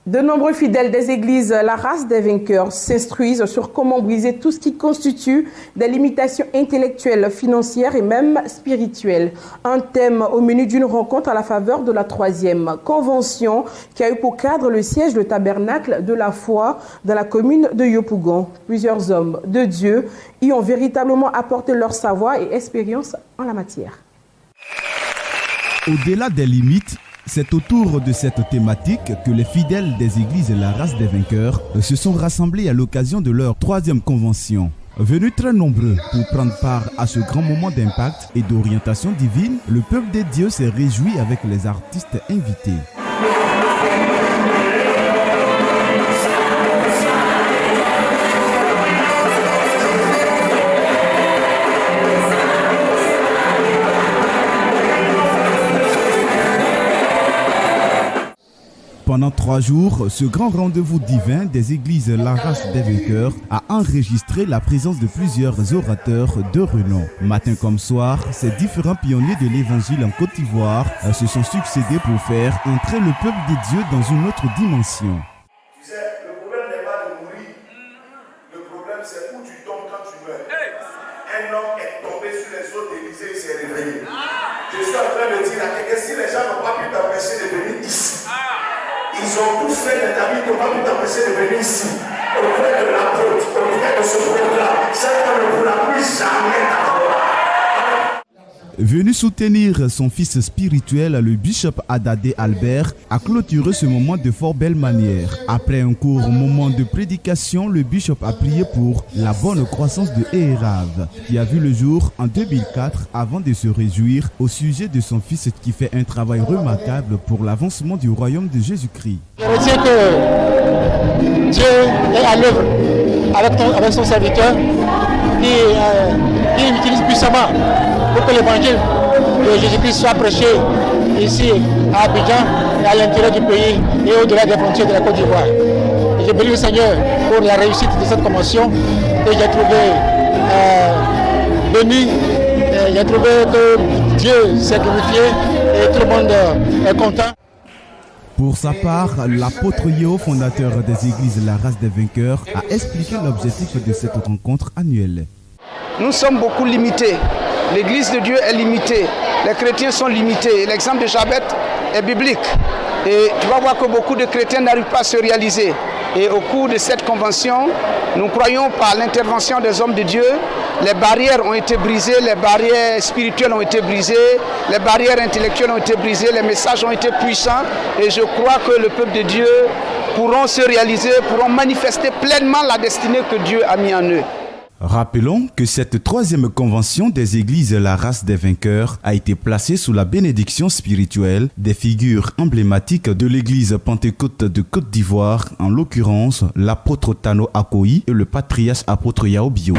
De nombreux fidèles des églises La Race des Vainqueurs s'instruisent sur comment briser tout ce qui constitue des limitations intellectuelles, financières et même spirituelles. Un thème au menu d'une rencontre à la faveur de la 3e convention qui a eu pour cadre le siège de tabernacle de la foi dans la commune de Yopougon. Plusieurs hommes de Dieu y ont véritablement apporté leur savoir et expérience en la matière. Au-delà des limites, c'est autour de cette thématique que les fidèles des églises La Race des Vainqueurs se sont rassemblés à l'occasion de leur 3e convention. Venus très nombreux pour prendre part à ce grand moment d'impact et d'orientation divine, le peuple des dieux s'est réjoui avec les artistes invités. Pendant 3 jours, ce grand rendez-vous divin des églises La Race des Vainqueurs a enregistré la présence de plusieurs orateurs de renom. Matin comme soir, ces différents pionniers de l'évangile en Côte d'Ivoire se sont succédés pour faire entrer le peuple des dieux dans une autre dimension. Tu sais, le problème n'est pas de mourir. Le problème, c'est où tu tombes quand tu meurs. Un homme est tombé sur les eaux d'Élysée et s'est réveillé. Je suis en train de dire à quelqu'un, si les gens n'ont pas pu t'empêcher de venir ici, ils ont tous fait des amis qui n'ont pas pu t'empêcher de venir ici. Auprès de l'apôtre, auprès de ce programme, c'est qu'on ne pourra plus jamais t'avoir. Venu soutenir son fils spirituel, le bishop Adadé Albert a clôturé ce moment de fort belle manière. Après un court moment de prédication, le bishop a prié pour la bonne croissance de Eherav, qui a vu le jour en 2004 avant de se réjouir au sujet de son fils qui fait un travail remarquable pour l'avancement du royaume de Jésus-Christ. Je retiens que Dieu est à l'œuvre avec son serviteur qui utilise puissamment pour que l'évangile de Jésus-Christ soit prêché ici à Abidjan et à l'intérieur du pays et au-delà des frontières de la Côte d'Ivoire. Je bénis le Seigneur pour la réussite de cette convention que j'ai trouvé bénie. J'ai trouvé que Dieu s'est glorifié et tout le monde est content. Pour sa part, l'apôtre Yeo, fondateur des églises La Race des Vainqueurs, a expliqué l'objectif de cette rencontre annuelle. Nous sommes beaucoup limités. L'église de Dieu est limitée. Les chrétiens sont limités. L'exemple de Jabet est biblique. Et tu vas voir que beaucoup de chrétiens n'arrivent pas à se réaliser. Et au cours de cette convention, nous croyons par l'intervention des hommes de Dieu, les barrières ont été brisées, les barrières spirituelles ont été brisées, les barrières intellectuelles ont été brisées, les messages ont été puissants. Et je crois que le peuple de Dieu pourront se réaliser, pourront manifester pleinement la destinée que Dieu a mis en eux. Rappelons que cette 3e convention des églises La Race des Vainqueurs a été placée sous la bénédiction spirituelle des figures emblématiques de l'église Pentecôte de Côte d'Ivoire, en l'occurrence l'apôtre Tano Akoyi et le patriarche apôtre Yao Bio.